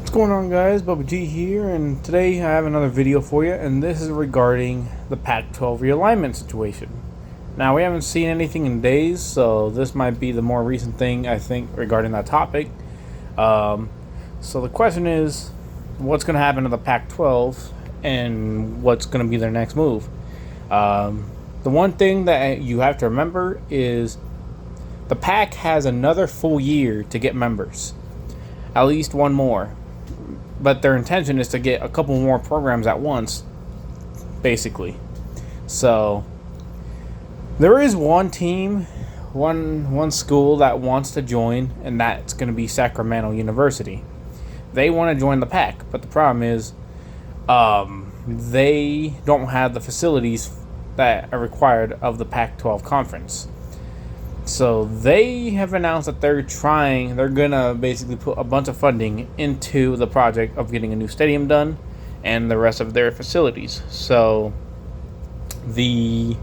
What's going on, guys? Bubba G here, and today I have another video for you, and this is regarding the Pac-12 realignment situation. Now, we haven't seen anything in days, so this might be the more recent thing, I think, regarding that topic. So the question is, what's going to happen to the Pac-12, and what's going to be their next move? The one thing that you have to remember is the Pac has another full year to get members. At least one more. But their intention is to get a couple more programs at once, basically. So there is one team, one school that wants to join, and that's going to be Sacramento University. They want to join the Pac, but the problem is they don't have the facilities that are required of the Pac-12 conference. So they have announced that they're going to basically put a bunch of funding into the project of getting a new stadium done and the rest of their facilities. So the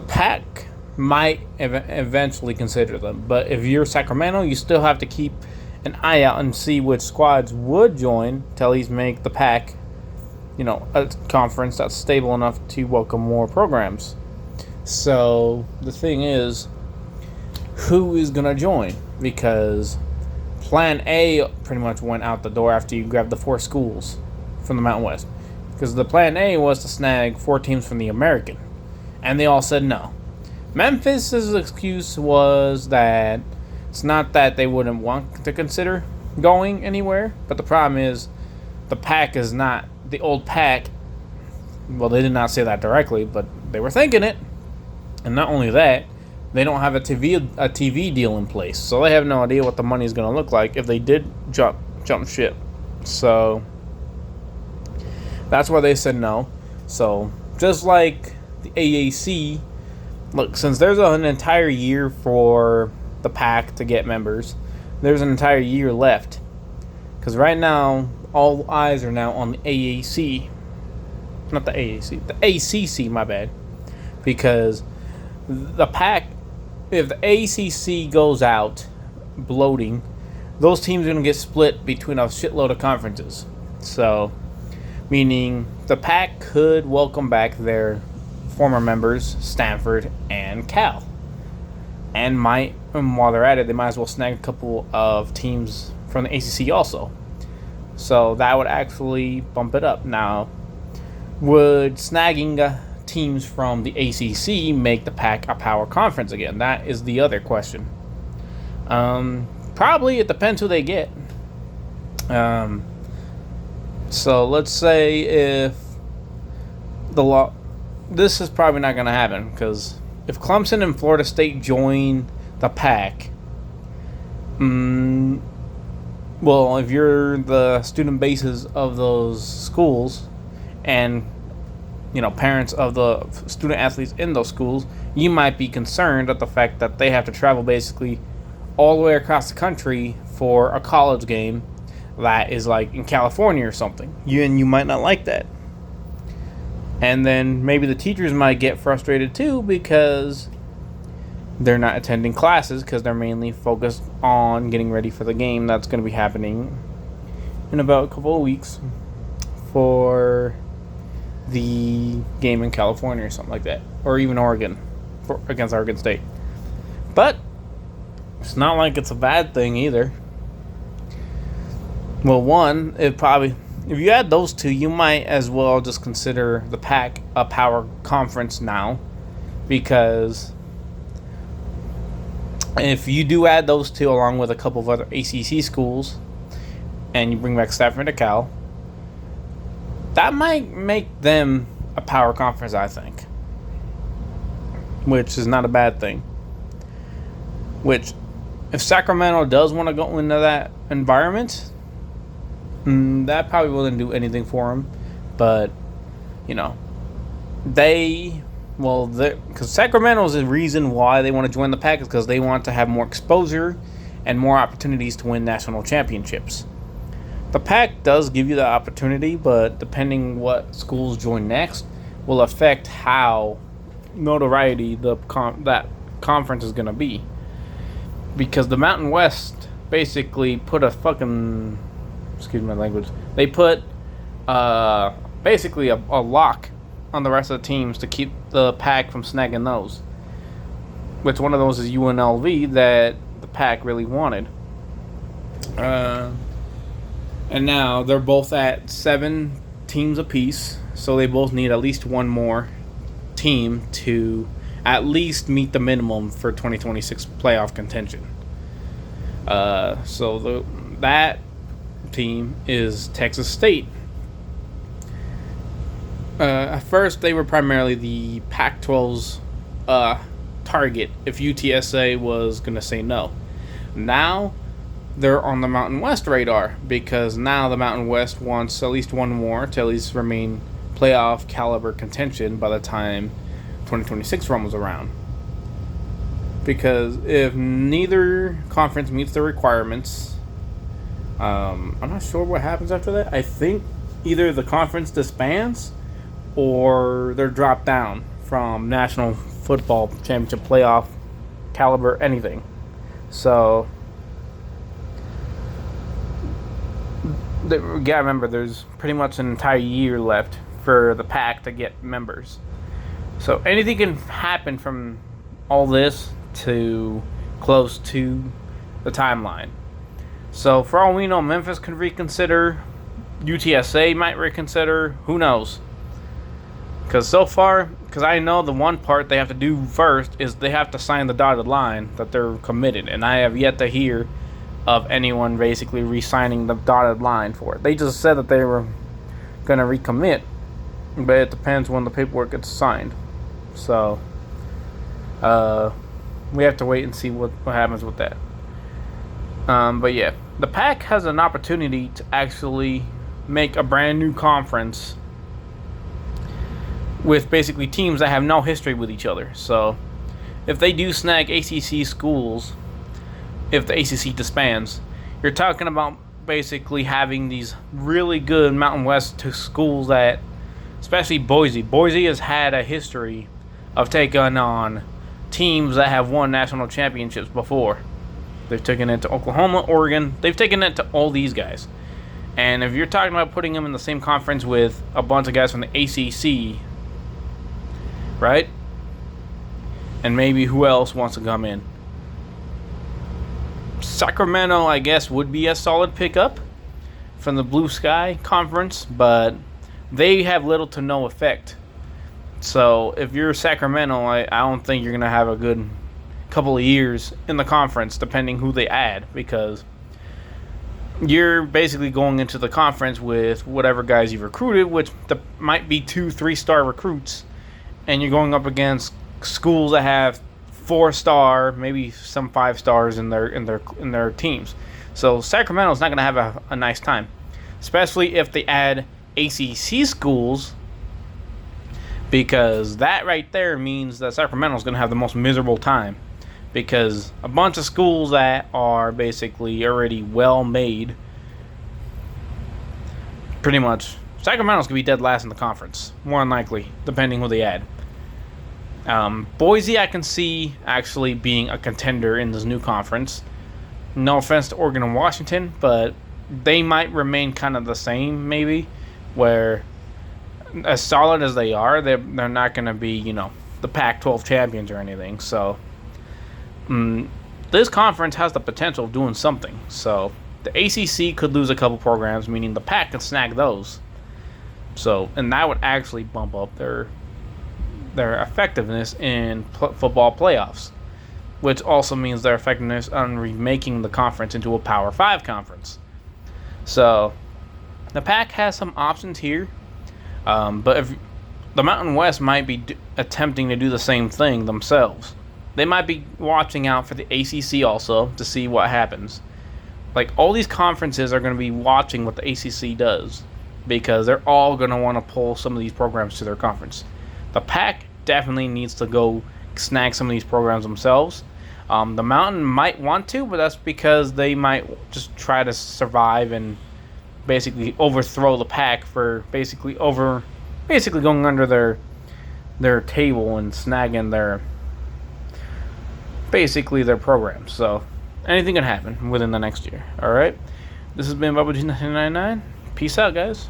Pac might eventually consider them. But if you're Sacramento, you still have to keep an eye out and see which squads would join to at least make the Pac, a conference that's stable enough to welcome more programs. So the thing is, who is going to join? Because Plan A pretty much went out the door after you grabbed the 4 schools from the Mountain West. Because the Plan A was to snag 4 teams from the American. And they all said no. Memphis's excuse was that it's not that they wouldn't want to consider going anywhere, but the problem is the Pac is not the old Pac. Well, they did not say that directly, but they were thinking it. And not only that, they don't have a TV deal in place, so they have no idea what the money is going to look like if they did jump ship. So that's why they said no. So just like the AAC, look, since there's an entire year for the Pac to get members, there's an entire year left. Because right now, all eyes are now on the AAC. Not the AAC, the ACC, my bad. Because the Pac, if the ACC goes out bloating, those teams are going to get split between a shitload of conferences. So, meaning the Pac could welcome back their former members, Stanford and Cal. And while they're at it, they might as well snag a couple of teams from the ACC also. So that would actually bump it up. Now, would snagging teams from the ACC make the Pac a power conference again? That is the other question. Probably. It depends who they get. So let's say if this is probably not going to happen, because if Clemson and Florida State join the Pac, well, if you're the student bases of those schools and parents of the student athletes in those schools, you might be concerned at the fact that they have to travel basically all the way across the country for a college game that is like in California or something. You might not like that. And then maybe the teachers might get frustrated too because they're not attending classes because they're mainly focused on getting ready for the game that's going to be happening in about a couple of weeks for the game in California or something like that, or even Oregon against Oregon State. But it's not like it's a bad thing either. Well, one, if you add those two, you might as well just consider the Pac a power conference now, because if you do add those two along with a couple of other ACC schools and you bring back Stanford and Cal, that might make them a power conference, I think. Which is not a bad thing. Which, if Sacramento does want to go into that environment, that probably wouldn't do anything for them. But, because Sacramento is the reason why they want to join the Pac, is because they want to have more exposure and more opportunities to win national championships. The Pac does give you the opportunity, but depending what schools join next will affect how notoriety that conference is going to be. Because the Mountain West basically put a fucking excuse my language. They put basically a lock on the rest of the teams to keep the Pac from snagging those. Which one of those is UNLV that the Pac really wanted. And now they're both at 7 teams apiece, so they both need at least one more team to at least meet the minimum for 2026 playoff contention. So that team is Texas State. At first, they were primarily the Pac-12's target if UTSA was going to say no. Now, they're on the Mountain West radar because now the Mountain West wants at least one more to at least remain playoff caliber contention by the time 2026 rumbles around. Because if neither conference meets the requirements, I'm not sure what happens after that. I think either the conference disbands or they're dropped down from National Football Championship playoff caliber anything. So you gotta remember, there's pretty much an entire year left for the Pac to get members. So anything can happen from all this to close to the timeline. So for all we know, Memphis can reconsider. UTSA might reconsider. Who knows? Because I know the one part they have to do first is they have to sign the dotted line that they're committed. And I have yet to hear of anyone basically re-signing the dotted line for it. They just said that they were going to recommit, but it depends when the paperwork gets signed. So we have to wait and see what happens with that. But yeah, the Pac has an opportunity to actually make a brand new conference with basically teams that have no history with each other. So if they do snag ACC schools, if the ACC disbands, you're talking about basically having these really good Mountain West schools that, especially Boise. Boise has had a history of taking on teams that have won national championships before. They've taken it to Oklahoma, Oregon. They've taken it to all these guys. And if you're talking about putting them in the same conference with a bunch of guys from the ACC, right? And maybe who else wants to come in? Sacramento, I guess, would be a solid pickup from the Blue Sky Conference, but they have little to no effect. So if you're Sacramento, I don't think you're going to have a good couple of years in the conference, depending who they add, because you're basically going into the conference with whatever guys you've recruited, which might be 2-3-star recruits, and you're going up against schools that have 4-star, maybe some 5 stars in their teams. So Sacramento's not going to have a nice time, especially if they add ACC schools, because that right there means that Sacramento's going to have the most miserable time, because a bunch of schools that are basically already well made, pretty much Sacramento's going to be dead last in the conference, more than likely, depending who they add. Boise, I can see actually being a contender in this new conference. No offense to Oregon and Washington, but they might remain kind of the same, maybe, where as solid as they are, they're not going to be, the Pac-12 champions or anything. So this conference has the potential of doing something. So the ACC could lose a couple programs, meaning the Pac can snag those. So, and that would actually bump up their effectiveness in football playoffs, which also means their effectiveness on remaking the conference into a Power 5 conference. So the Pac has some options here, but if the Mountain West might be attempting to do the same thing themselves. They might be watching out for the ACC also to see what happens. Like, all these conferences are going to be watching what the ACC does, because they're all going to want to pull some of these programs to their conference. The Pac definitely needs to go snag some of these programs themselves. The Mountain might want to, but that's because they might just try to survive and basically overthrow the Pac for basically going under their table and snagging their programs. So anything can happen within the next year. All right. This has been Bubba G 1999. Peace out, guys.